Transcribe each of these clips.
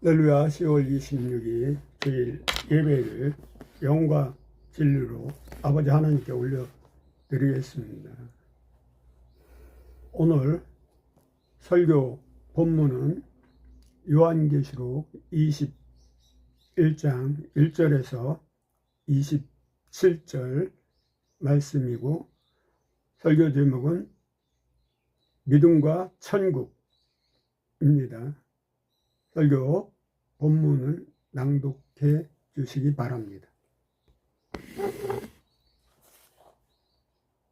할렐루야. 10월 26일 주일 예배를 영과 진리로 아버지 하나님께 올려드리겠습니다. 오늘 설교 본문은 요한계시록 21장 1절에서 27절 말씀이고, 설교 제목은 믿음과 천국입니다. 설교 본문을 낭독해 주시기 바랍니다.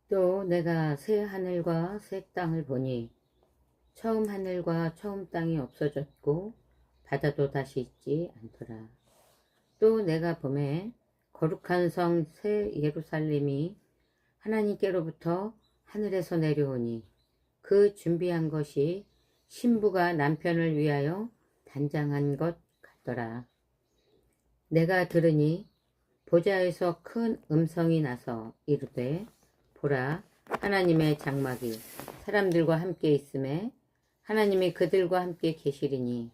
또 내가 새 하늘과 새 땅을 보니 처음 하늘과 처음 땅이 없어졌고 바다도 다시 있지 않더라. 또 내가 보매 거룩한 성 새 예루살렘이 하나님께로부터 하늘에서 내려오니 그 준비한 것이 신부가 남편을 위하여 단장한 것 같더라. 내가 들으니 보좌에서 큰 음성이 나서 이르되, 보라, 하나님의 장막이 사람들과 함께 있음에 하나님이 그들과 함께 계시리니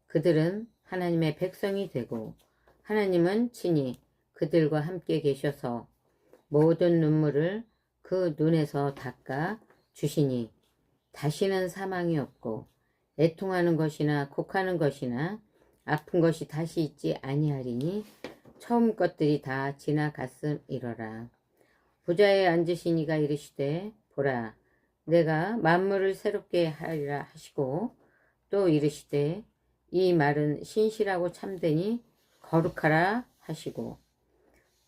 그들은 하나님의 백성이 되고 하나님은 친히 그들과 함께 계셔서 모든 눈물을 그 눈에서 닦아 주시니 다시는 사망이 없고 애통하는 것이나 곡하는 것이나 아픈 것이 다시 있지 아니하리니 처음 것들이 다 지나갔음이러라. 보좌에 앉으신 이가 이르시되, 보라, 내가 만물을 새롭게 하리라 하시고, 또 이르시되 이 말은 신실하고 참되니 거룩하라 하시고,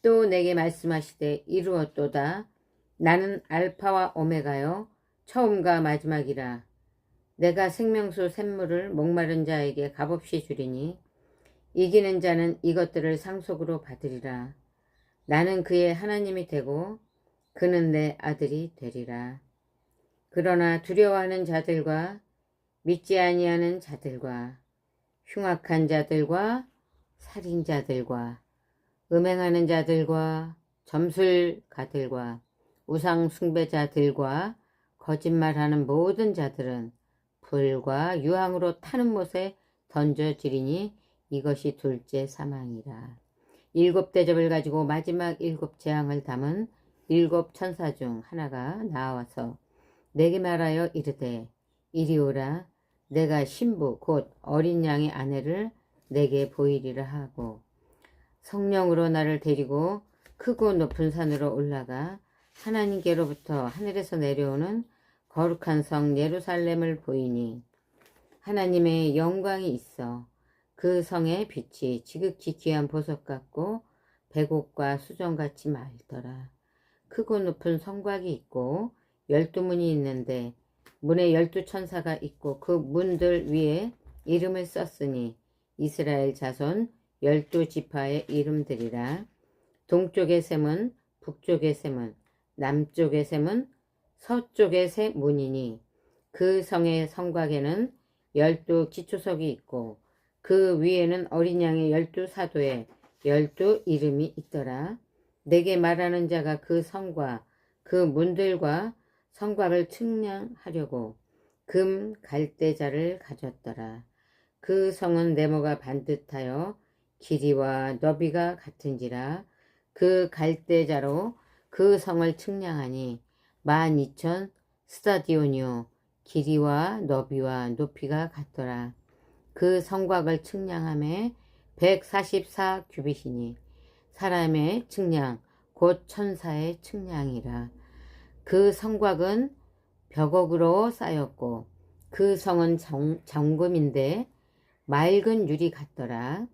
또 내게 말씀하시되 이루었도다. 나는 알파와 오메가요 처음과 마지막이라. 내가 생명수 샘물을 목마른 자에게 값없이 주리니 이기는 자는 이것들을 상속으로 받으리라. 나는 그의 하나님이 되고 그는 내 아들이 되리라. 그러나 두려워하는 자들과 믿지 아니하는 자들과 흉악한 자들과 살인자들과 음행하는 자들과 점술가들과 우상 숭배자들과 거짓말하는 모든 자들은 불과 유황으로 타는 못에 던져지리니 이것이 둘째 사망이라. 7 대접을 가지고 마지막 7 재앙을 담은 7 천사 중 하나가 나와서 내게 말하여 이르되, 이리 오라. 내가 신부 곧 어린 양의 아내를 내게 보이리라 하고, 성령으로 나를 데리고 크고 높은 산으로 올라가 하나님께로부터 하늘에서 내려오는 거룩한 성 예루살렘을 보이니 하나님의 영광이 있어 그 성의 빛이 지극히 귀한 보석 같고 백옥과 수정같이 맑더라. 크고 높은 성곽이 있고 12문이 있는데 문에 12 천사가 있고 그 문들 위에 이름을 썼으니 이스라엘 자손 12 지파의 이름들이라. 동쪽의 샘은 북쪽의 샘은 남쪽의 샘은 서쪽의 세 문이니 그 성의 성곽에는 12 기초석이 있고 그 위에는 어린 양의 12 사도의 12 이름이 있더라. 내게 말하는 자가 그 성과 그 문들과 성곽을 측량하려고 금 갈대자를 가졌더라. 그 성은 네모가 반듯하여 길이와 너비가 같은지라. 그 갈대자로 그 성을 측량하니 12,000 스타디오니오 길이와 너비와 높이가 같더라. 그 성곽을 측량함에 144 규빗이니 사람의 측량 곧 천사의 측량이라. 그 성곽은 벽옥으로 쌓였고 그 성은 정금인데 맑은 유리 같더라.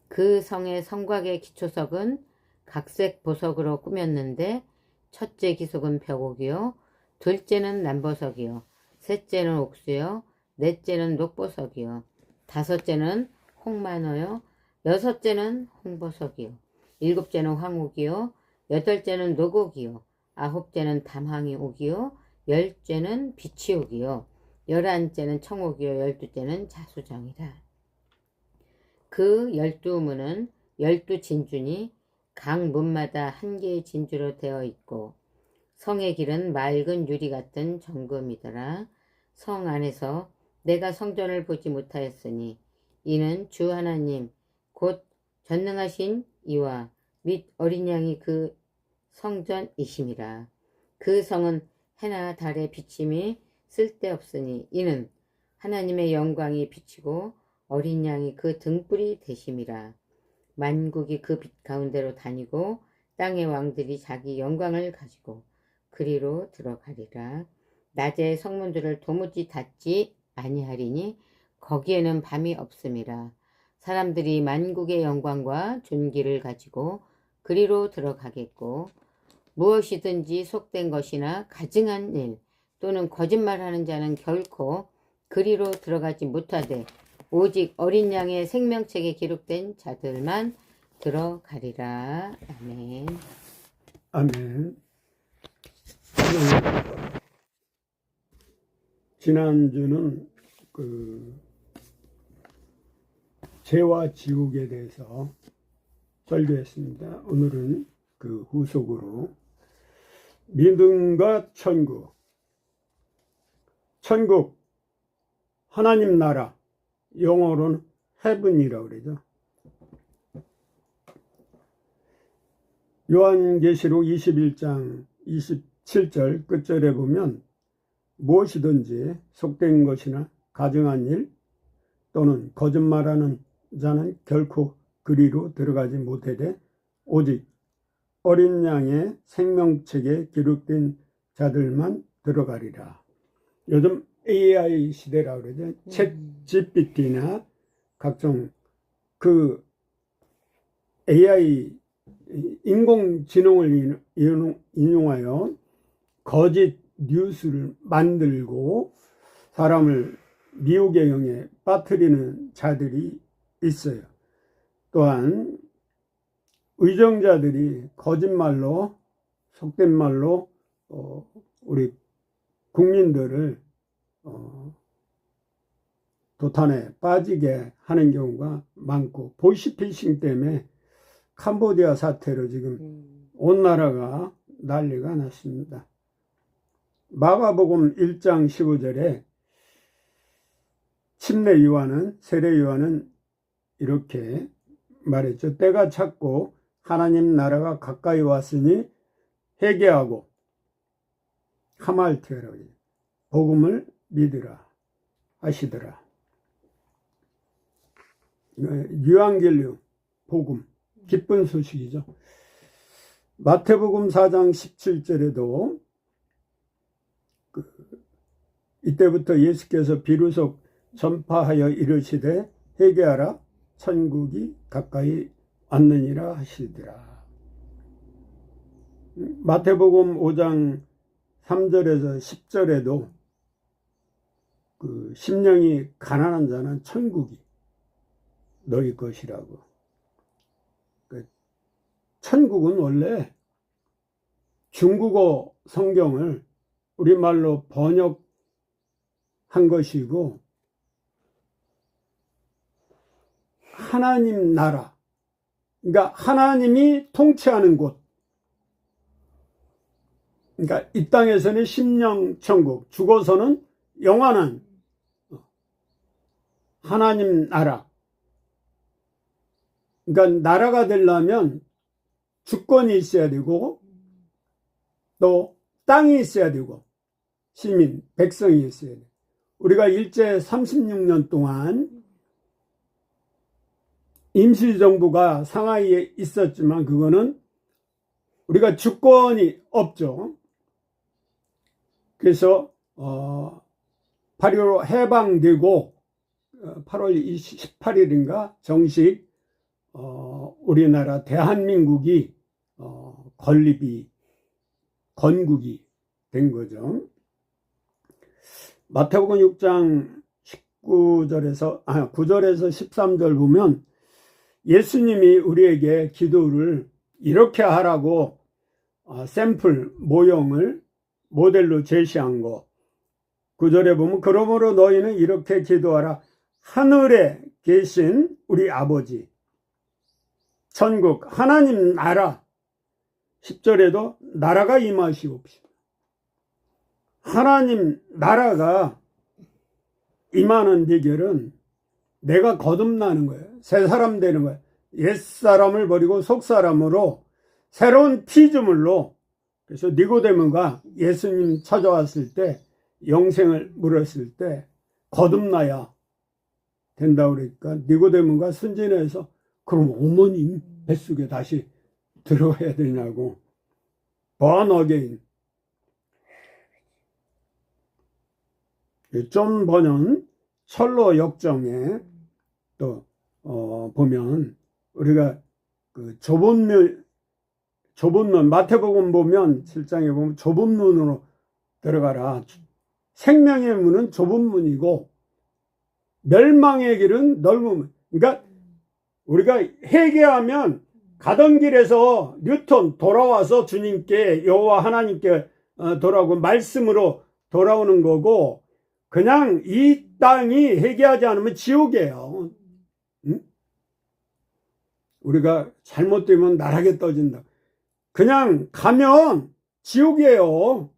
그 성의 성곽의 기초석은 각색 보석으로 꾸몄는데 첫째 기석은 벽옥이요, 둘째는 남보석이요, 셋째는 옥수요, 넷째는 녹보석이요, 다섯째는 홍만호요, 여섯째는 홍보석이요, 일곱째는 황옥이요, 여덟째는 녹옥이요, 아홉째는 담황이옥이요, 열째는 비치옥이요, 11째는 청옥이요, 12째는 자수정이라. 그 12문은 12 진주니 각 문마다 한 개의 진주로 되어 있고 성의 길은 맑은 유리 같은 정금이더라. 성 안에서 내가 성전을 보지 못하였으니 이는 주 하나님 곧 전능하신 이와 및 어린 양이 그 성전이심이라. 그 성은 해나 달의 비침이 쓸데없으니 이는 하나님의 영광이 비치고 어린 양이 그 등불이 되심이라. 만국이 그 빛 가운데로 다니고 땅의 왕들이 자기 영광을 가지고 그리로 들어가리라. 낮에 성문들을 도무지 닫지 아니하리니 거기에는 밤이 없음이라. 사람들이 만국의 영광과 존귀를 가지고 그리로 들어가겠고 무엇이든지 속된 것이나 가증한 일 또는 거짓말하는 자는 결코 그리로 들어가지 못하되 오직 어린 양의 생명책에 기록된 자들만 들어가리라. 아멘. 아멘. 지난주는 죄와 지옥에 대해서 설교했습니다. 오늘은 그 후속으로 믿음과 천국, 하나님 나라, 영어로는 헤븐이라고 그러죠. 요한계시록 21장 27절 끝절에 보면 무엇이든지 속된 것이나 가증한 일 또는 거짓말하는 자는 결코 그리로 들어가지 못하되 오직 어린 양의 생명책에 기록된 자들만 들어가리라. 요즘 AI 시대라고 그러죠. 챗 GPT나 각종 그 AI 인공지능을 인용하여 거짓 뉴스를 만들고 사람을 미혹의 영에 빠뜨리는 자들이 있어요. 또한 의정자들이 거짓말로 속된 말로 우리 국민들을 도탄에 빠지게 하는 경우가 많고 보이스피싱 때문에 캄보디아 사태로 지금 온 나라가 난리가 났습니다. 마가복음 1장 15절에 침례 요한은 세례 요한은 이렇게 말했죠. 때가 찼고 하나님 나라가 가까이 왔으니 회개하고 하말티어라 복음을 믿으라 하시더라. 유앙겔리움 복음 기쁜 소식이죠. 마태복음 4장 17절에도 이때부터 예수께서 비로소 전파하여 이르시되 회개하라 천국이 가까이 왔느니라 하시더라. 마태복음 5장 3절에서 10절에도 심령이 가난한 자는 천국이 너희 것이라고. 천국은 원래 중국어 성경을 우리말로 번역한 것이고 하나님 나라, 그러니까 하나님이 통치하는 곳, 그러니까 이 땅에서는 심령천국, 죽어서는 영원한 하나님 나라. 그러니까 나라가 되려면 주권이 있어야 되고 또 땅이 있어야 되고 시민, 백성이 있어야 돼. 우리가 일제 36년 동안 임시정부가 상하이에 있었지만 그거는 우리가 주권이 없죠. 그래서 8.15 해방되고 8월 28일인가 정식 우리나라 대한민국이 건국이 된 거죠. 마태복음 6장 9절에서 13절 보면 예수님이 우리에게 기도를 이렇게 하라고 샘플 모형을 모델로 제시한 거. 9절에 보면 그러므로 너희는 이렇게 기도하라. 하늘에 계신 우리 아버지 천국 하나님 나라. 10절에도 나라가 임하시옵시고. 하나님 나라가 임하는 비결은 내가 거듭나는 거예요. 새 사람 되는 거예요. 옛사람을 버리고 속사람으로 새로운 피조물로. 그래서 니고데모가 예수님 찾아왔을 때 영생을 물었을 때 거듭나야 된다고 그러니까 니고데모가 순진해서 그럼 어머님 뱃속에 다시 들어가야 되냐고. born again. 존 번연 철로 역정에 또 보면 우리가 그 좁은 문 마태복음 보면 7장에 보면 좁은 문으로 들어가라. 생명의 문은 좁은 문이고 멸망의 길은 넓은 문. 그러니까 우리가 회개하면 가던 길에서 뉴턴 돌아와서 주님께 여호와 하나님께 돌아오고 말씀으로 돌아오는 거고 그냥 이 땅이 회개하지 않으면 지옥이에요. 응? 우리가 잘못되면 나락에 떠진다. 그냥 가면 지옥이에요.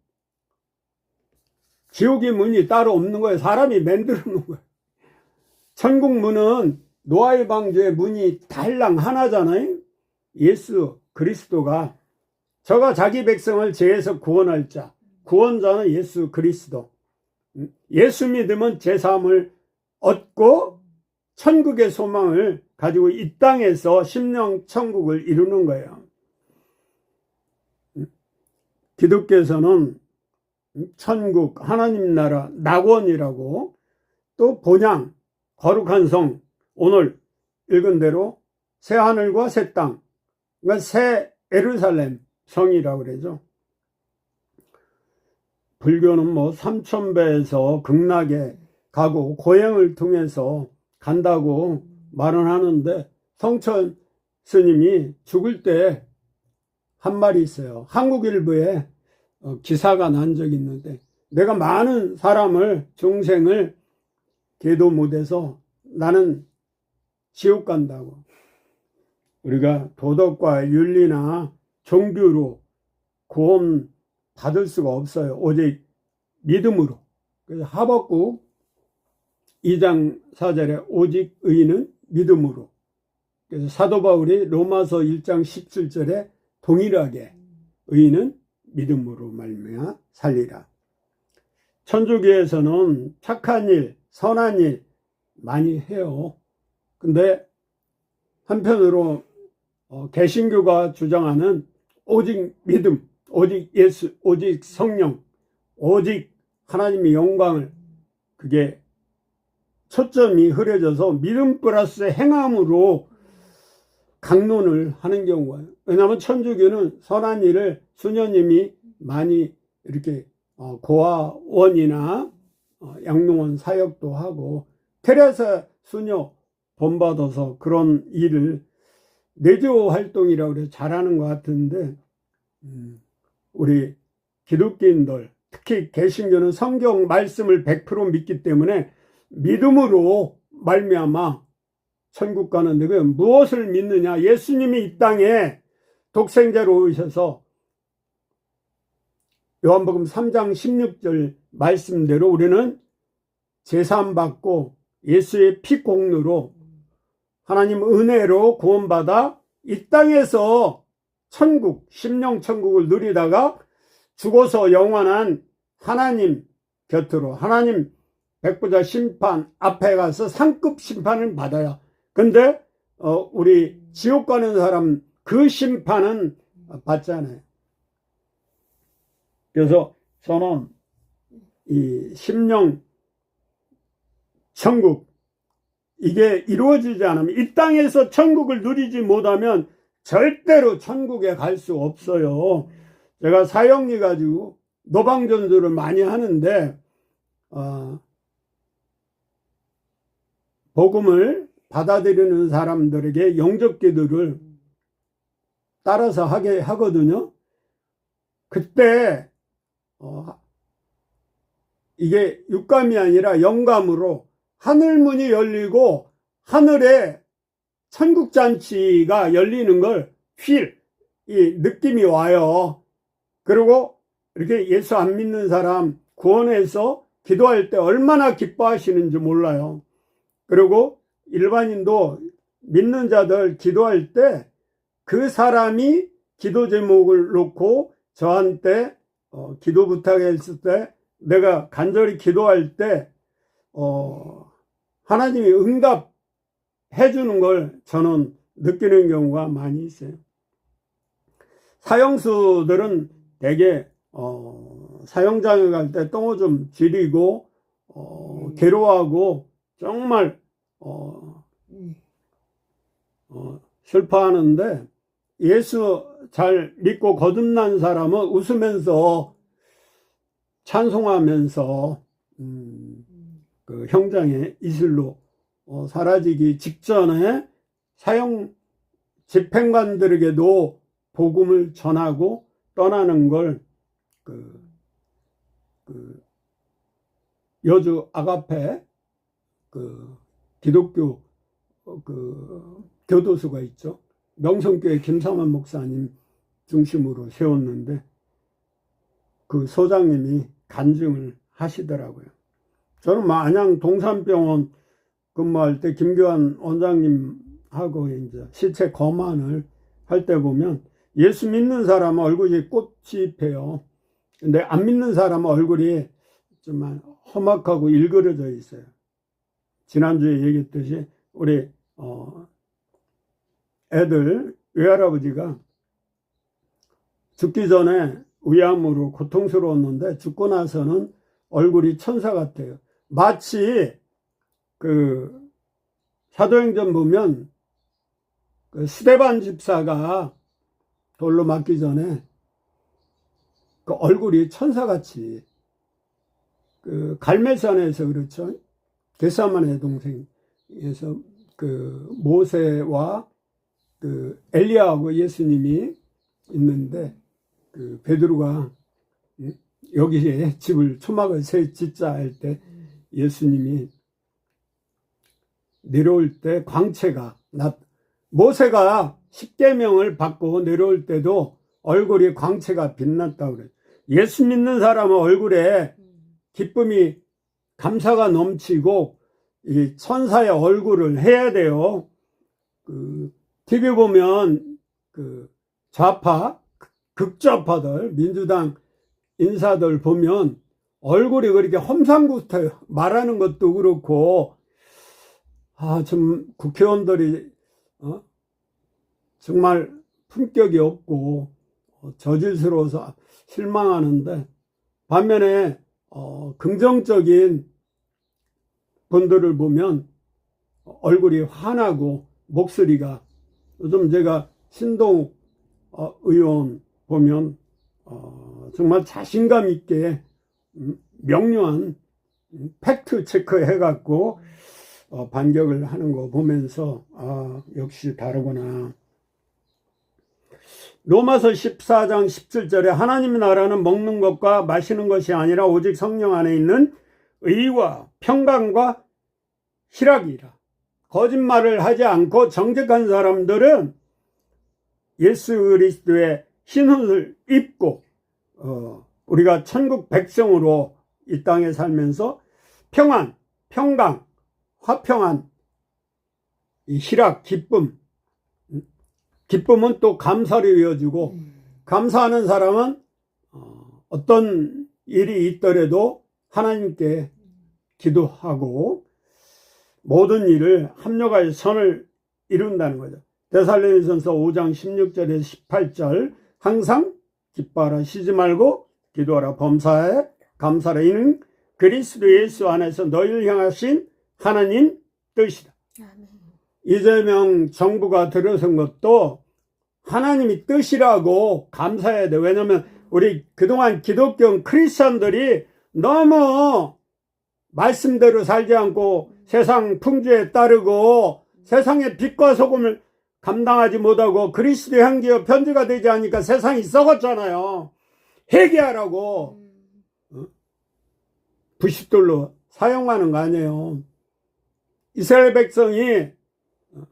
지옥의 문이 따로 없는 거예요. 사람이 만들어 놓은 거예요. 천국 문은 노아의 방주의 문이 달랑 하나잖아요. 예수 그리스도가 저가 자기 백성을 죄에서 구원할 자, 구원자는 예수 그리스도. 예수 믿으면 제사함을 얻고 천국의 소망을 가지고 이 땅에서 심령 천국을 이루는 거예요. 기독교에서는 천국, 하나님 나라, 낙원이라고 또 본향, 거룩한 성, 오늘 읽은 대로 새 하늘과 새 땅, 그러니까 새 예루살렘 성이라고 그러죠. 불교는 뭐 3000배에서 극락에 가고 고행을 통해서 간다고 말은 하는데 성천 스님이 죽을 때 한 말이 있어요. 한국일보에 기사가 난 적이 있는데 내가 많은 사람을 중생을 계도 못해서 나는 지옥 간다고. 우리가 도덕과 윤리나 종교로 구원 받을 수가 없어요. 오직 믿음으로. 그래서 하박국 2장 4절에 오직 의인은 믿음으로. 그래서 사도 바울이 로마서 1장 17절에 동일하게 의인은 믿음으로 말미암아 살리라. 천주교에서는 착한 일, 선한 일 많이 해요. 근데 한편으로 개신교가 주장하는 오직 믿음, 오직 예수, 오직 성령, 오직 하나님의 영광을 그게 초점이 흐려져서 믿음 플러스 행함으로 강론을 하는 경우가 왜냐하면 천주교는 선한 일을 수녀님이 많이 이렇게 고아원이나 양로원 사역도 하고 테레사 수녀 본받아서 그런 일을 내조 활동이라고 그래서 잘하는 것 같은데 우리 기독교인들 특히 개신교는 성경 말씀을 100% 믿기 때문에 믿음으로 말미암아 천국 가는데 그 무엇을 믿느냐? 예수님이 이 땅에 독생자로 오셔서 요한복음 3장 16절 말씀대로 우리는 제사함 받고 예수의 피 공로로 하나님 은혜로 구원받아 이 땅에서 천국, 심령 천국을 누리다가 죽어서 영원한 하나님 곁으로 하나님 백보자 심판 앞에 가서 상급 심판을 받아요. 근데 우리 지옥 가는 사람 그 심판은 받잖아요. 그래서 저는 이 심령 천국 이게 이루어지지 않으면 이 땅에서 천국을 누리지 못하면 절대로 천국에 갈 수 없어요. 제가 사형리 가지고 노방전도를 많이 하는데 복음을 받아들이는 사람들에게 영접기도를 따라서 하게 하거든요. 그때 이게 육감이 아니라 영감으로 하늘문이 열리고 하늘에 천국잔치가 열리는 걸 이 느낌이 와요. 그리고 이렇게 예수 안 믿는 사람 구원해서 기도할 때 얼마나 기뻐하시는지 몰라요. 그리고 일반인도 믿는 자들 기도할 때 그 사람이 기도 제목을 놓고 저한테 기도 부탁했을 때 내가 간절히 기도할 때 하나님이 응답해 주는 걸 저는 느끼는 경우가 많이 있어요. 사형수들은 대개 사형장에 갈 때 똥오줌 지리고 괴로워하고 정말 슬퍼하는데, 예수 잘 믿고 거듭난 사람은 웃으면서 찬송하면서 그 형장의 이슬로 사라지기 직전에 사형 집행관들에게도 복음을 전하고 떠나는 걸 여주 아가페 기독교 교도소가 있죠. 명성교회 김삼환 목사님 중심으로 세웠는데 그 소장님이 간증을 하시더라고요. 저는 안양 동산병원 근무할 때 김교환 원장님하고 이제 시체 검안을 할 때 보면 예수 믿는 사람은 얼굴이 꽃이 펴요. 근데 안 믿는 사람은 얼굴이 좀 험악하고 일그러져 있어요. 지난주에 얘기했듯이 우리 애들 외할아버지가 죽기 전에 위암으로 고통스러웠는데 죽고 나서는 얼굴이 천사 같아요. 마치 그 사도행전 보면 그 스데반 집사가 돌로 맞기 전에 그 얼굴이 천사같이 그 갈멜산에서 그렇죠. 게사만의 동생에서 그 모세와 그 엘리야하고 예수님이 있는데 그 베드로가 여기에 집을 초막을 짓자 할 때 예수님이 내려올 때 광채가 모세가 십계명을 받고 내려올 때도 얼굴이 광채가 빛났다고 그래요. 예수 믿는 사람은 얼굴에 기쁨이 감사가 넘치고 이 천사의 얼굴을 해야 돼요. 그 TV 보면 그 좌파 극좌파들 민주당 인사들 보면 얼굴이 그렇게 험상궂어요. 말하는 것도 그렇고 좀 국회의원들이 정말 품격이 없고 저질스러워서 실망하는데, 반면에 긍정적인 분들을 보면 얼굴이 환하고 목소리가, 요즘 제가 신동욱 의원 보면 정말 자신감 있게 명료한 팩트 체크 해갖고 반격을 하는 거 보면서 역시 다르구나. 로마서 14장 17절에 하나님의 나라는 먹는 것과 마시는 것이 아니라 오직 성령 안에 있는 의와 평강과 희락이라. 거짓말을 하지 않고 정직한 사람들은 예수 그리스도의 흰옷을 입고 우리가 천국 백성으로 이 땅에 살면서 평안, 평강, 화평한 이 희락, 기쁨은 또 감사를 이어주고, 감사하는 사람은 어떤 일이 있더라도 하나님께 기도하고 모든 일을 합력하여 선을 이룬다는 거죠. 데살로니가전서 5장 16절에서 18절 항상 기뻐하라, 쉬지 말고 기도하라, 범사에 감사하라. 이는 그리스도 예수 안에서 너희를 향하신 하나님 뜻이다. 아멘. 이재명 정부가 들어선 것도 하나님이 뜻이라고 감사해야 돼. 왜냐하면 우리 그동안 기독교 크리스천들이 너무 말씀대로 살지 않고 세상 풍조에 따르고 세상의 빛과 소금을 감당하지 못하고 그리스도 향기여 편지가 되지 않으니까 세상이 썩었잖아요. 회개하라고 부싯돌로 사용하는 거 아니에요. 이스라엘 백성이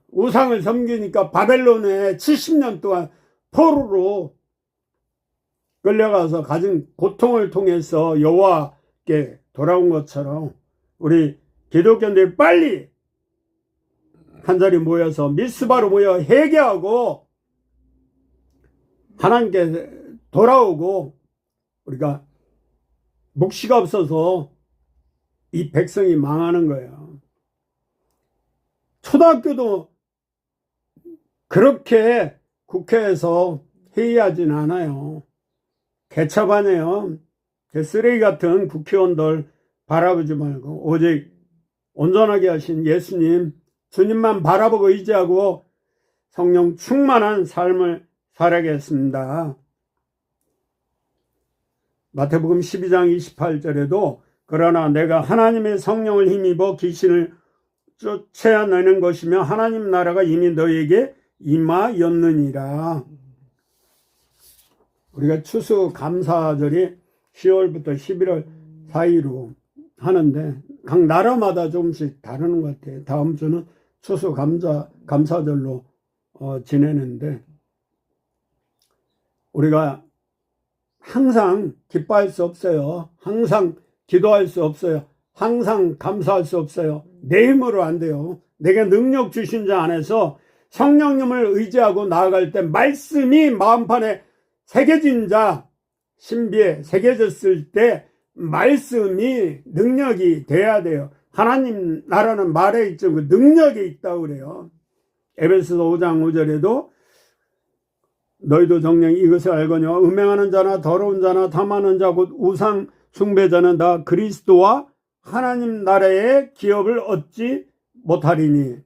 우상을 섬기니까 바벨론에 70년 동안 포로로 끌려가서 가진 고통을 통해서 여호와께 돌아온 것처럼 우리 기독교인들이 빨리 한 자리 모여서 미스바로 모여 회개하고 하나님께 돌아오고, 우리가 묵시가 없어서 이 백성이 망하는 거예요. 초등학교도 그렇게 국회에서 회의하진 않아요. 개차반이에요. 쓰레기 같은 국회의원들 바라보지 말고 오직 온전하게 하신 예수님, 주님만 바라보고 의지하고 성령 충만한 삶을 살아야겠습니다. 마태복음 12장 28절에도 그러나 내가 하나님의 성령을 힘입어 귀신을 쫓아내는 것이며 하나님 나라가 이미 너에게 임하였느니라. 우리가 추수감사절이 10월부터 11월 사이로 하는데 각 나라마다 조금씩 다르는 것 같아요. 다음 주는 추수감사절로 지내는데, 우리가 항상 기뻐할 수 없어요. 항상 기도할 수 없어요. 항상 감사할 수 없어요. 내 힘으로 안 돼요. 내게 능력 주신 자 안에서 성령님을 의지하고 나아갈 때 말씀이 마음판에 새겨진 자, 신비에 새겨졌을 때 말씀이 능력이 돼야 돼요. 하나님 나라는 말에 있죠. 그 능력이 있다고 그래요. 에베소서 5장 5절에도 너희도 정녕 이것을 알거니와 음행하는 자나 더러운 자나 탐하는 자 곧 우상 숭배자는 다 그리스도와 하나님 나라의 기업을 얻지 못하리니.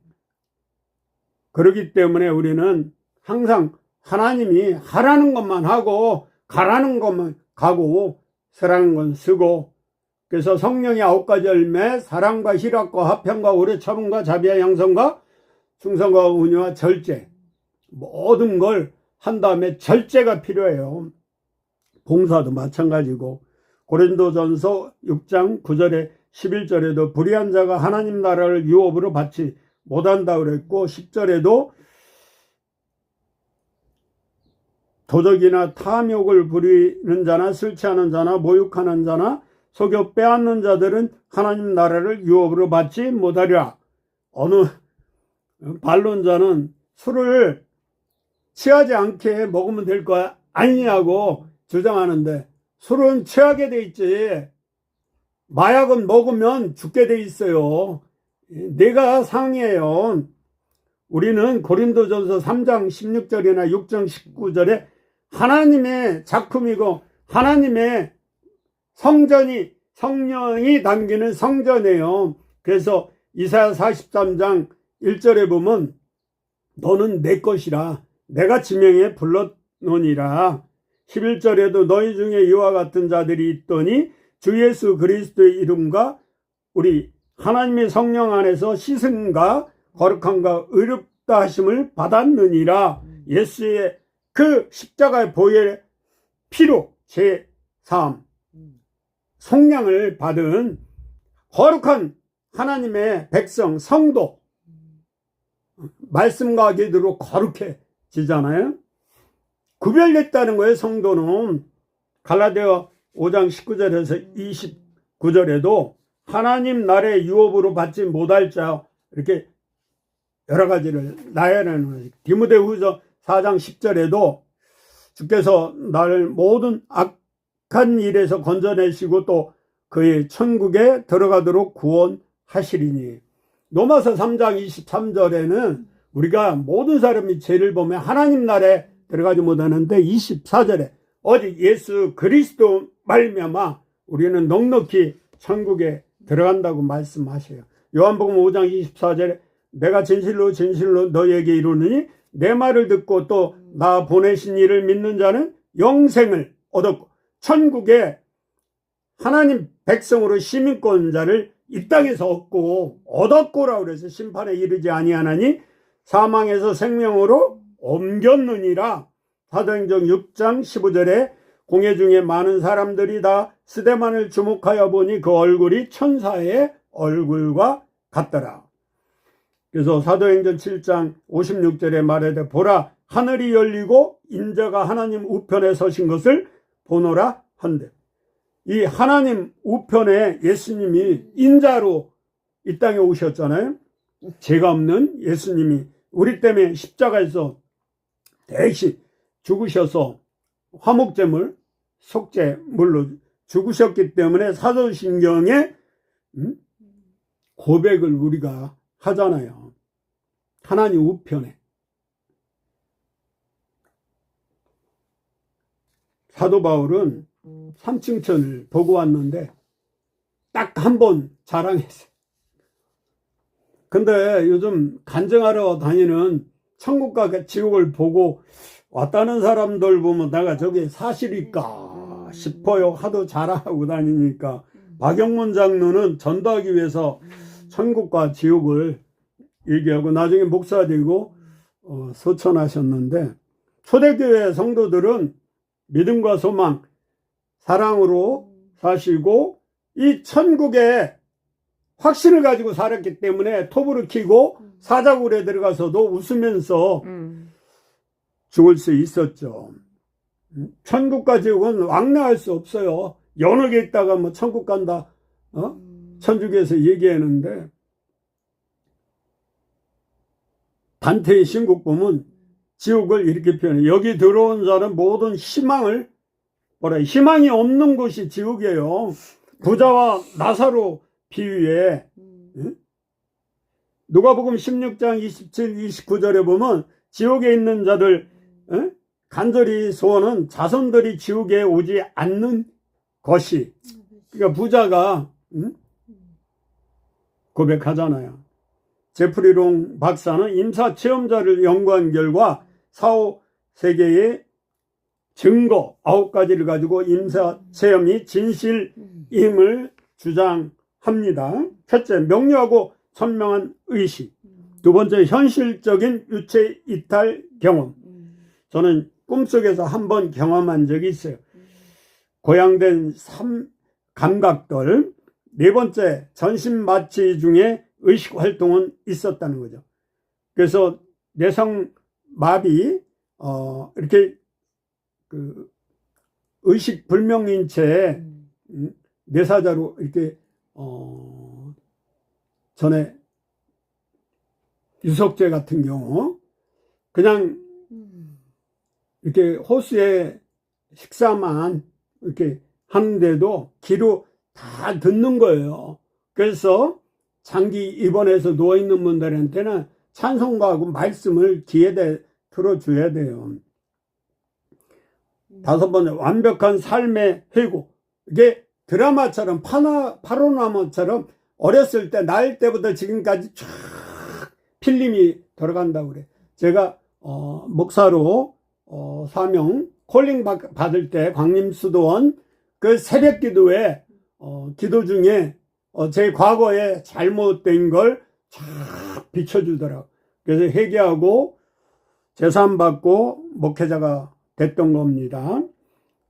그렇기 때문에 우리는 항상 하나님이 하라는 것만 하고 가라는 것만 가고 쓰라는 건 쓰고, 그래서 성령의 9가지 열매, 사랑과 희락과 화평과 오래 참음과 자비와 양성과 충성과 온유와 절제, 모든 걸 한 다음에 절제가 필요해요. 봉사도 마찬가지고, 고린도전서 6장 9절에 11절에도 불의한 자가 하나님 나라를 유업으로 받지 못한다고 그랬고, 10절에도 도적이나 탐욕을 부리는 자나 술취하는 자나 모욕하는 자나 속여 빼앗는 자들은 하나님 나라를 유업으로 받지 못하리라. 어느 반론자는 술을 취하지 않게 먹으면 될 거 아니냐고 주장하는데, 술은 취하게 돼 있지 마약은 먹으면 죽게 돼 있어요. 내가 상이에요. 우리는 고린도전서 3장 16절이나 6장 19절에 하나님의 작품이고 하나님의 성령이 담기는 성전이에요. 그래서 이사야 43장 1절에 보면 너는 내 것이라 내가 지명해 불렀노니라. 11절에도 너희 중에 이와 같은 자들이 있더니 주 예수 그리스도의 이름과 우리 하나님의 성령 안에서 씻음과 거룩함과 의롭다 하심을 받았느니라. 예수의 그 십자가의 보혈의 피로 제3 속량을 받은 거룩한 하나님의 백성 성도, 말씀과 기도로 거룩해지잖아요. 구별됐다는 거예요. 성도는 갈라디아 5장 19절에서 29절에도 하나님 나라의 유업으로 받지 못할 자, 이렇게 여러 가지를 나열하는 거예요. 디모데후서 4장 10절에도 주께서 나를 모든 악한 일에서 건져내시고 또 그의 천국에 들어가도록 구원하시리니. 로마서 3장 23절에는 우리가 모든 사람이 죄를 보면 하나님 나라에 들어가지 못하는데 24절에 오직 예수 그리스도 말미암아 우리는 넉넉히 천국에 들어간다고 말씀하셔요. 요한복음 5장 24절에 내가 진실로 진실로 너희에게 이루느니 내 말을 듣고 또 나 보내신 이를 믿는 자는 영생을 얻었고 천국에 하나님 백성으로 시민권자를 이 땅에서 얻었고라고 그래서 심판에 이르지 아니하나니 사망에서 생명으로 옮겼느니라. 사도행전 6장 15절에 공회 중에 많은 사람들이 다 스데반을 주목하여 보니 그 얼굴이 천사의 얼굴과 같더라. 그래서 사도행전 7장 56절에 말하되 보라 하늘이 열리고 인자가 하나님 우편에 서신 것을 보노라 한대. 이 하나님 우편에 예수님이 인자로 이 땅에 오셨잖아요. 죄가 없는 예수님이 우리 때문에 십자가에서 대신 죽으셔서 화목제물, 속죄물로 죽으셨기 때문에 사도신경에 고백을 우리가 하잖아요. 하나님 우편에. 사도 바울은 삼층천을 보고 왔는데 딱 한 번 자랑했어요. 근데 요즘 간증하러 다니는 천국과 지옥을 보고 왔다는 사람들 보면 내가 저게 사실일까 싶어요. 하도 자랑하고 다니니까. 박영문 장로는 전도하기 위해서 천국과 지옥을 얘기하고 나중에 목사 되고 소천하셨는데, 초대교회 성도들은 믿음과 소망, 사랑으로 사시고 이 천국의 확신을 가지고 살았기 때문에 톱을 키고 사자굴에 들어가서도 웃으면서 죽을 수 있었죠. 천국과 지옥은 왕래할 수 없어요. 연옥에 있다가 뭐 천국 간다, 천주교에서 얘기하는데, 단테의 신국 보면 지옥을 이렇게 표현해. 여기 들어온 자는 모든 희망을, 희망이 없는 곳이 지옥이에요. 부자와 나사로 비유에, 누가복음 16장 27, 29절에 보면 지옥에 있는 자들 간절히 소원은 자손들이 지옥에 오지 않는 것이, 그러니까 부자가 고백하잖아요. 제프리롱 박사는 임사 체험자를 연구한 결과 사후 세계의 증거 9가지를 가지고 임사 체험이 진실임을 주장합니다. 첫째, 명료하고 선명한 의식. 두 번째, 현실적인 유체 이탈 경험. 저는 꿈속에서 한번 경험한 적이 있어요. 고양된 감각들. 네 번째, 전신 마취 중에 의식 활동은 있었다는 거죠. 그래서 내성 마비, 이렇게 의식 불명인 채 뇌사자로 이렇게 전에 유석재 같은 경우 그냥 이렇게 호수에 식사만 이렇게 하는데도 귀로 다 듣는 거예요. 그래서 장기 입원해서 누워있는 분들한테는 찬송가하고 말씀을 귀에 들어줘야 돼요. 다섯 번째, 완벽한 삶의 회고. 이게 드라마처럼 파노라마처럼 어렸을 때 나일 때부터 지금까지 쫙 필름이 들어간다고 그래. 제가 목사로 사명 콜링 받을 때 광림수도원 그 새벽 기도에 기도 중에 제 과거에 잘못된 걸 쫙 비춰주더라고. 그래서 회개하고 제사함받고 목회자가 됐던 겁니다.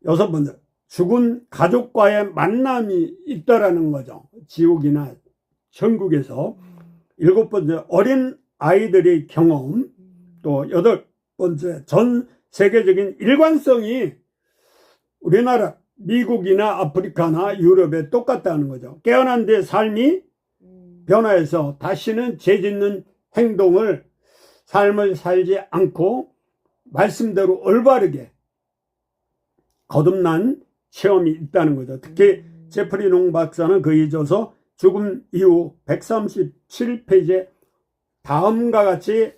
여섯 번째, 죽은 가족과의 만남이 있다라는 거죠. 지옥이나 천국에서. 일곱 번째, 어린 아이들의 경험. 또 여덟 번째, 전 세계적인 일관성이 우리나라, 미국이나 아프리카나 유럽에 똑같다는 거죠. 깨어난 뒤 삶이 변화해서 다시는 죄 짓는 행동을, 삶을 살지 않고 말씀대로 올바르게 거듭난 체험이 있다는 거죠. 특히 제프리 농 박사는 그에 있어서 죽음 이후 137페이지에 다음과 같이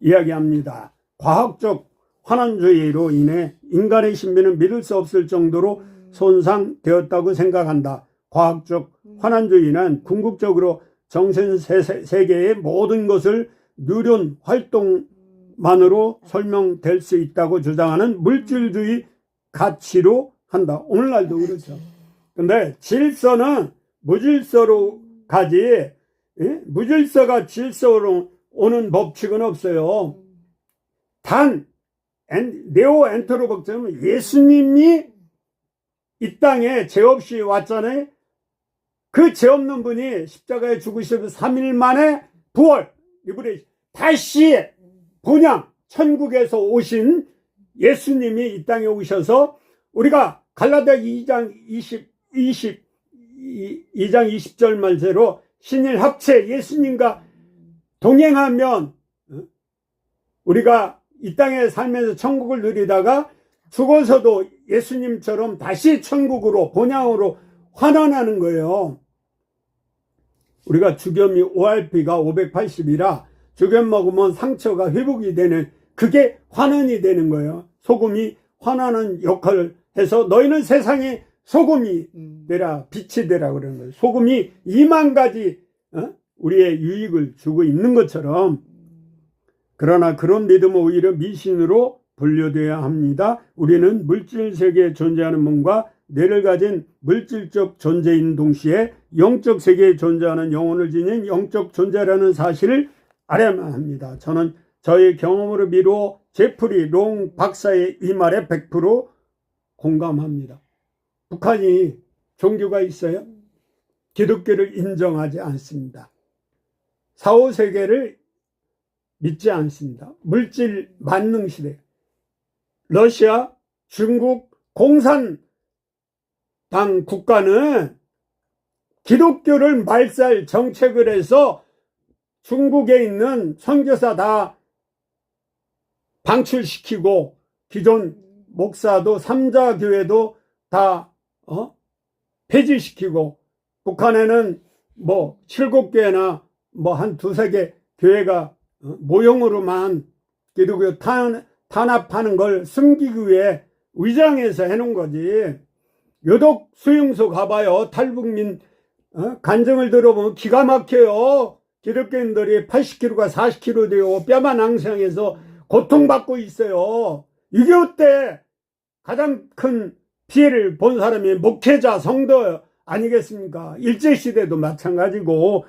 이야기합니다. 과학적 환원주의로 인해 인간의 신비는 믿을 수 없을 정도로 손상되었다고 생각한다. 과학적 환원주의는 궁극적으로 정신 세계의 모든 것을 누련 활동만으로 설명될 수 있다고 주장하는 물질주의 가치로 한다. 오늘날도 그렇죠. 근데 질서는 무질서로 가지, 무질서가 질서로 오는 법칙은 없어요. 단 네오 엔트로복처럼 예수님이 이 땅에 죄 없이 왔잖아요. 그 죄 없는 분이 십자가에 죽으셔서 3일 만에 부활, 다시 본향 천국에서 오신 예수님이 이 땅에 오셔서 우리가 갈라디아 2장 20절 말대로 신일 합체 예수님과 동행하면 우리가 이 땅에 살면서 천국을 누리다가 죽어서도 예수님처럼 다시 천국으로 본향으로 환원하는 거예요. 우리가 죽염이 ORP가 580이라 죽염 먹으면 상처가 회복이 되는, 그게 환원이 되는 거예요. 소금이 환원하는 역할을 해서 너희는 세상의 소금이 되라, 빛이 되라 그러는 거예요. 소금이 2만 가지 우리의 유익을 주고 있는 것처럼, 그러나 그런 믿음은 오히려 미신으로 분류되어야 합니다. 우리는 물질 세계에 존재하는 몸과 뇌를 가진 물질적 존재인 동시에 영적 세계에 존재하는 영혼을 지닌 영적 존재라는 사실을 알아야만 합니다. 저는 저의 경험으로 미루어 제프리 롱 박사의 이 말에 100% 공감합니다. 북한이 종교가 있어요? 기독교를 인정하지 않습니다. 4, 5세계를 믿지 않습니다. 물질 만능 시대. 러시아, 중국, 공산당 국가는 기독교를 말살 정책을 해서 중국에 있는 선교사 다 방출시키고 기존 목사도 삼자교회도 다 폐지시키고, 북한에는 뭐 7개나 뭐 한 2-3개 교회가 모형으로만 기독교 탄압하는 걸 숨기기 위해 위장해서 해놓은 거지. 요독 수용소 가봐요. 탈북민 간증을 들어보면 기가 막혀요. 기독교인들이 80kg가 40kg 되고 뼈만 앙상해서 고통받고 있어요. 6.25 때 가장 큰 피해를 본 사람이 목회자, 성도 아니겠습니까? 일제시대도 마찬가지고,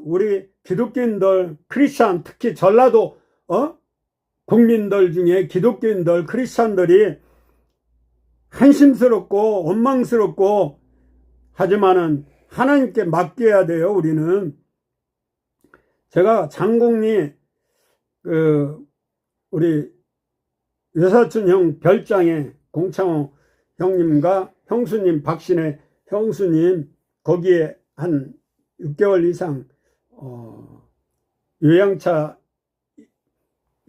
우리 기독교인들, 크리스찬, 특히 전라도 국민들 중에 기독교인들, 크리스찬들이 한심스럽고 원망스럽고, 하지만은 하나님께 맡겨야 돼요. 우리는. 제가 장공리 우리 여사촌 형 별장에 공창호 형님과 형수님, 박신혜 형수님, 거기에 한 6개월 이상 요양차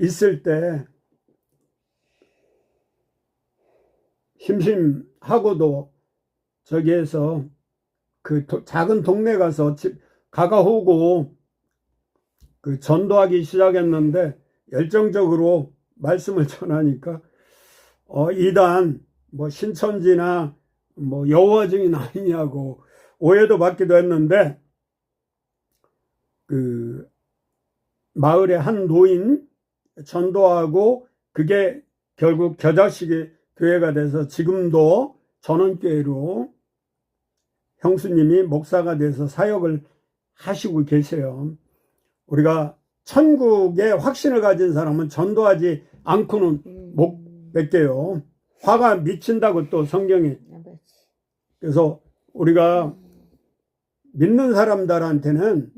있을 때 심심하고도 저기에서 그 작은 동네 가서 가가호고 그 전도하기 시작했는데, 열정적으로 말씀을 전하니까 이단 뭐 신천지나 뭐 여호와 증인 아니냐고 오해도 받기도 했는데, 그 마을의 한 노인 전도하고 그게 결국 겨자식의 교회가 돼서 지금도 전원교회로 형수님이 목사가 돼서 사역을 하시고 계세요. 우리가 천국의 확신을 가진 사람은 전도하지 않고는 못 맺게요. 화가 미친다고 또 성경에. 그래서 우리가 믿는 사람들한테는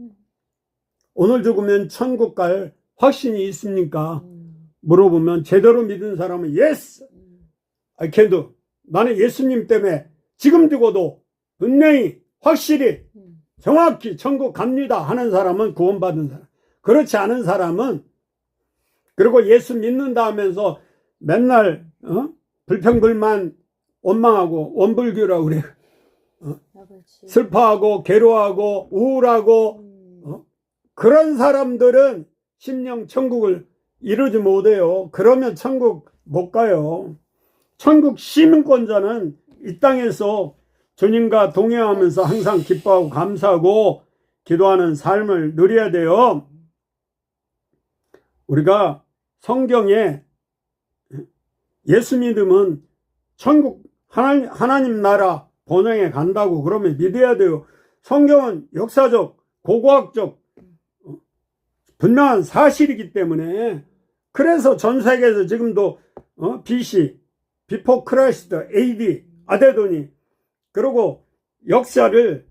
오늘 죽으면 천국 갈 확신이 있습니까? 물어보면 제대로 믿은 사람은 yes, I can do. 나는 예수님 때문에 지금 죽어도 분명히 확실히 정확히 천국 갑니다 하는 사람은 구원받은 사람. 그렇지 않은 사람은, 그리고 예수 믿는다 하면서 맨날 불평불만 원망하고 원불교라고 그래. 슬퍼하고 괴로워하고 우울하고 그런 사람들은 심령 천국을 이루지 못해요. 그러면 천국 못 가요. 천국 시민권자는 이 땅에서 주님과 동행하면서 항상 기뻐하고 감사하고 기도하는 삶을 누려야 돼요. 우리가 성경에 예수 믿으면 천국 하나님 나라 본향에 간다고 그러면 믿어야 돼요. 성경은 역사적, 고고학적 분명한 사실이기 때문에, 그래서 전 세계에서 지금도 BC, 비포 크라이스트, AD, 아데도니, 그리고 역사를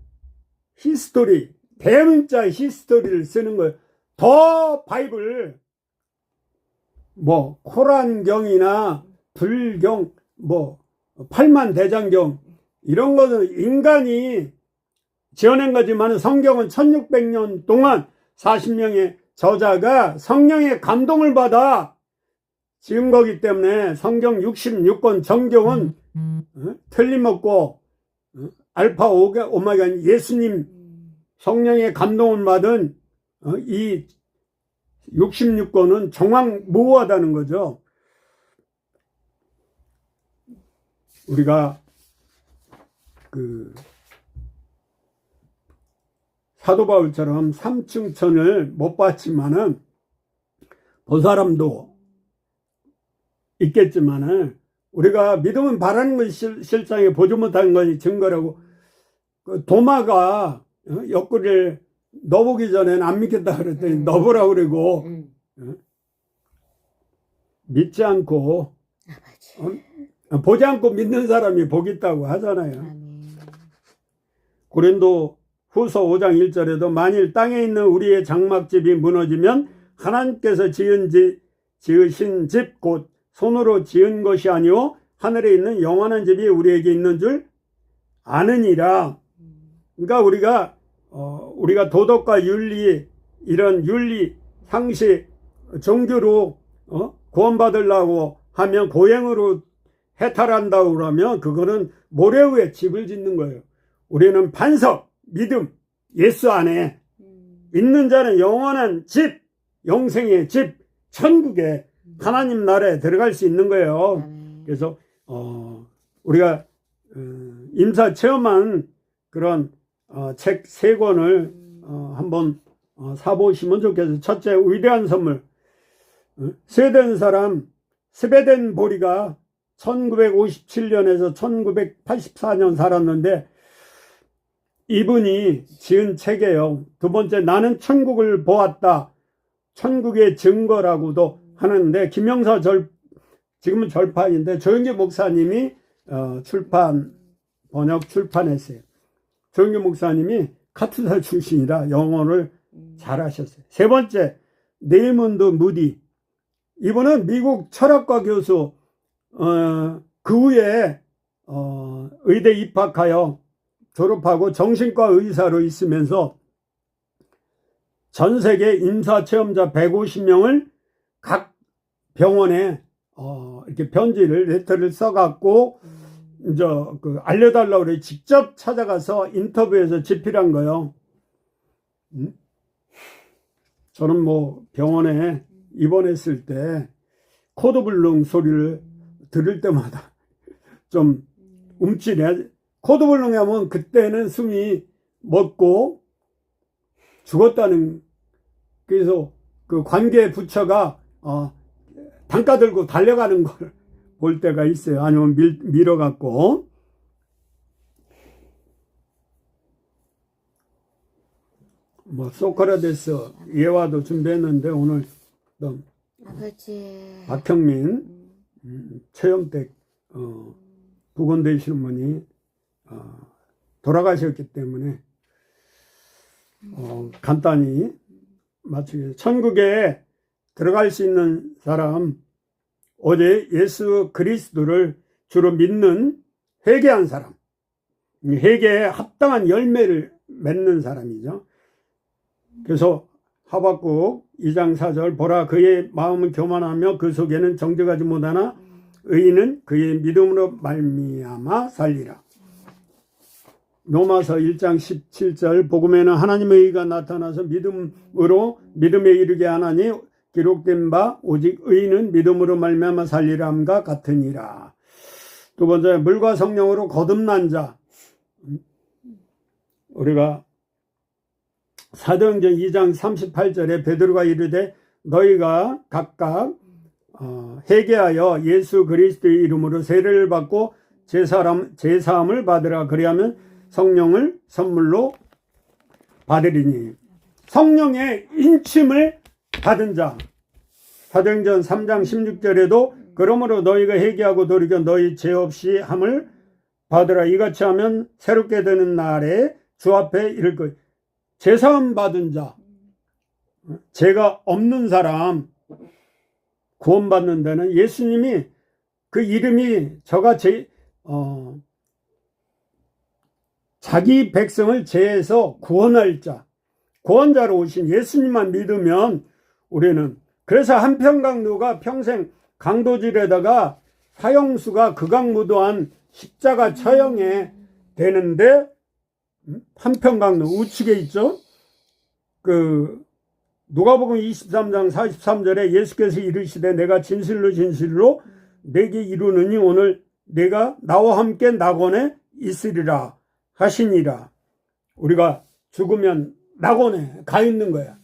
히스토리, 대문자 히스토리를 쓰는 거예요. 더 바이블, 뭐 코란경이나 불경, 뭐 팔만대장경 이런 것은 인간이 지어낸 거지만 성경은 1600년 동안 40명의 저자가 성령의 감동을 받아 지은 거기 때문에 성경 66권 정경은 틀림없고 알파 오메가 예수님 성령의 감동을 받은 이 66권은 정확무후하다는 거죠. 우리가 사도 바울처럼 삼층천을 못 봤지만은 본 사람도 있겠지만은 우리가 믿으면 바라는 것이 실상에 보지 못한 것이 증거라고. 도마가 옆구리를 넣어보기 전에는 안 믿겠다 그랬더니 넣어보라고 그러고 믿지 않고 보지 않고 믿는 사람이 복 있다고 하잖아요. 고린도 후서 5장 1절에도 만일 땅에 있는 우리의 장막집이 무너지면 하나님께서 지으신 집 곧 손으로 지은 것이 아니오 하늘에 있는 영원한 집이 우리에게 있는 줄 아느니라. 그러니까 우리가 도덕과 윤리, 이런 윤리, 상식, 종교로 구원받으려고 하면 고행으로 해탈한다고 그러면 그거는 모래 위에 집을 짓는 거예요. 우리는 반석, 믿음, 예수 안에 있는 자는 영원한 집, 영생의 집, 천국에 하나님 나라에 들어갈 수 있는 거예요. 그래서 우리가 임사 체험한 그런 책 3권을 한번 사보시면 좋겠어요. 첫째, 위대한 선물. 스웨덴 사람 스베덴 보리가 1957년에서 1984년 살았는데 이분이 지은 책이에요. 두 번째, 나는 천국을 보았다. 천국의 증거라고도 하는데 김영사 지금은 절판인데 조영기 목사님이 번역 출판했어요. 조영기 목사님이 카투사 출신이라 영어를 잘하셨어요. 세 번째, 네이먼드 무디. 이분은 미국 철학과 교수. 그 후에 의대 입학하여 졸업하고 정신과 의사로 있으면서 전 세계 임사체험자 150명을 각 병원에 이렇게 편지를 레터를 써갖고 이제 알려달라고 그래 직접 찾아가서 인터뷰해서 집필한 거예요. 저는 뭐 병원에 입원했을 때 코드블룸 소리를 들을 때마다 좀 움찔해. 코드블룸 하면 그때는 숨이 멎고 죽었다는, 그래서 그 관계 부처가 단가 들고 달려가는 걸 볼 때가 있어요. 아니면 밀어갖고. 뭐 소크라테스 예화도 준비했는데 오늘 또 박형민 최영택 부건 되시는 분이 돌아가셨기 때문에 간단히 마치겠습니다. 천국에 들어갈 수 있는 사람, 오직 예수 그리스도를 주로 믿는 회개한 사람, 회개에 합당한 열매를 맺는 사람이죠. 그래서 하박국 2장 4절, 보라 그의 마음은 교만하며 그 속에는 정직하지 못하나 의인은 그의 믿음으로 말미암아 살리라. 로마서 1장 17절, 복음에는 하나님의 의가 나타나서 믿음으로 믿음에 이르게 하나니 기록된 바 오직 의인은 믿음으로 말미암아 살리람과 같으니라. 두 번째, 물과 성령으로 거듭난 자. 우리가 사도행전 2장 38절에 베드로가 이르되 너희가 각각 회개하여 예수 그리스도의 이름으로 세례를 받고 제사함을 받으라. 그리하면 성령을 선물로 받으리니. 성령의 인침을 받은 자. 사도행전 3장 16절에도 그러므로 너희가 회개하고 돌이켜 너희 죄 없이 함을 받으라. 이같이 하면 새롭게 되는 날에 주 앞에 이를 것. 제사함 받은 자, 죄가 없는 사람 구원받는 데는 예수님이 그 이름이 저가 자기 백성을 죄에서 구원할 자, 구원자로 오신 예수님만 믿으면 우리는, 그래서 한평강도가 평생 강도질에다가 사형수가 극악무도한 십자가 처형에 되는데, 한평강도 우측에 있죠. 누가복음 23장 43절에 예수께서 이르시되 내가 진실로 진실로 내게 이루느니 오늘 내가 나와 함께 낙원에 있으리라 하시니라. 우리가 죽으면 낙원에 가 있는 거야.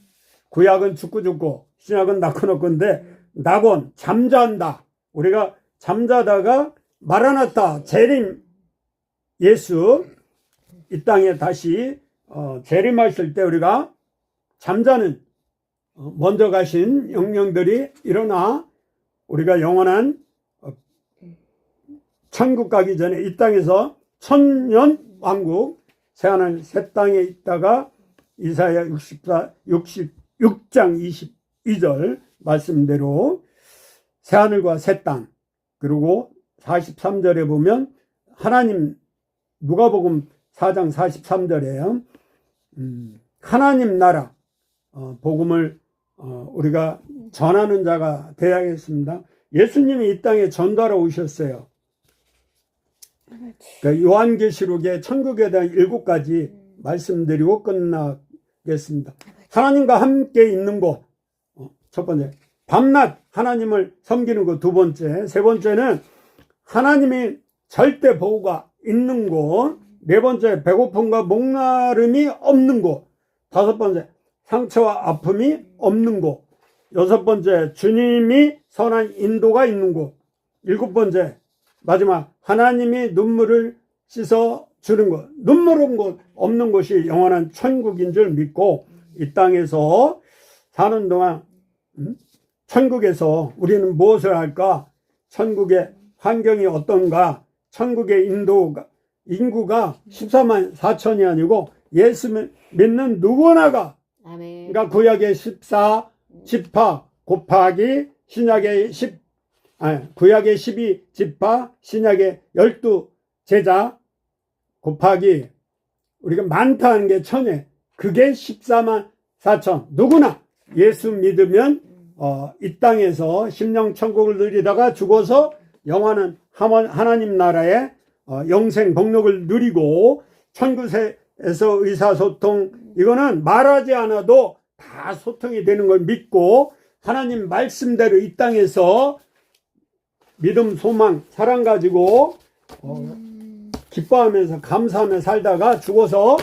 구약은 죽고 신약은 낳고 건데, 낙원, 잠잔다. 우리가 잠자다가 마라나타 재림, 예수 이 땅에 다시 재림하실 때 우리가 잠자는, 먼저 가신 영령들이 일어나 우리가 영원한 천국 가기 전에 이 땅에서 천년 왕국, 새하늘 새 땅에 있다가 이사야 66장 22절 말씀대로 새하늘과 새 땅, 그리고 43절에 보면 하나님, 누가복음 4장 43절에요. 하나님 나라, 복음을 우리가 전하는 자가 되어야겠습니다. 예수님이 이 땅에 전도하러 오셨어요. 그러니까 요한계시록의 천국에 대한 7가지 말씀드리고 끝나겠습니다. 하나님과 함께 있는 곳, 첫 번째, 밤낮 하나님을 섬기는 것. 두 번째, 세 번째는 하나님이 절대 보호가 있는 곳. 네 번째, 배고픔과 목마름이 없는 곳. 다섯 번째, 상처와 아픔이 없는 곳. 여섯 번째, 주님이 선한 인도가 있는 곳. 일곱 번째, 마지막, 하나님이 눈물을 씻어 주는 것. 눈물 없는 곳이 영원한 천국인 줄 믿고 이 땅에서 사는 동안 천국에서 우리는 무엇을 할까? 천국의 환경이 어떤가? 천국의 인구가 14만 4천이 아니고 예수 믿는 누구나가, 아멘. 그러니까 구약의 14 지파 곱하기 구약의 12 지파, 신약의 12 제자 곱하기 우리가 많다는 게 천에, 그게 14만 4천. 누구나 예수 믿으면 이 땅에서 심령 천국을 누리다가 죽어서 영원한 하나님 나라의 영생 복록을 누리고, 천국에서 의사소통, 이거는 말하지 않아도 다 소통이 되는 걸 믿고 하나님 말씀대로 이 땅에서 믿음, 소망, 사랑 가지고 기뻐하면서 감사하며 살다가 죽어서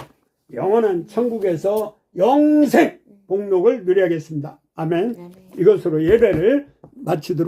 영원한 천국에서 영생 복록을 누려야겠습니다. 아멘. 이것으로 예배를 마치도록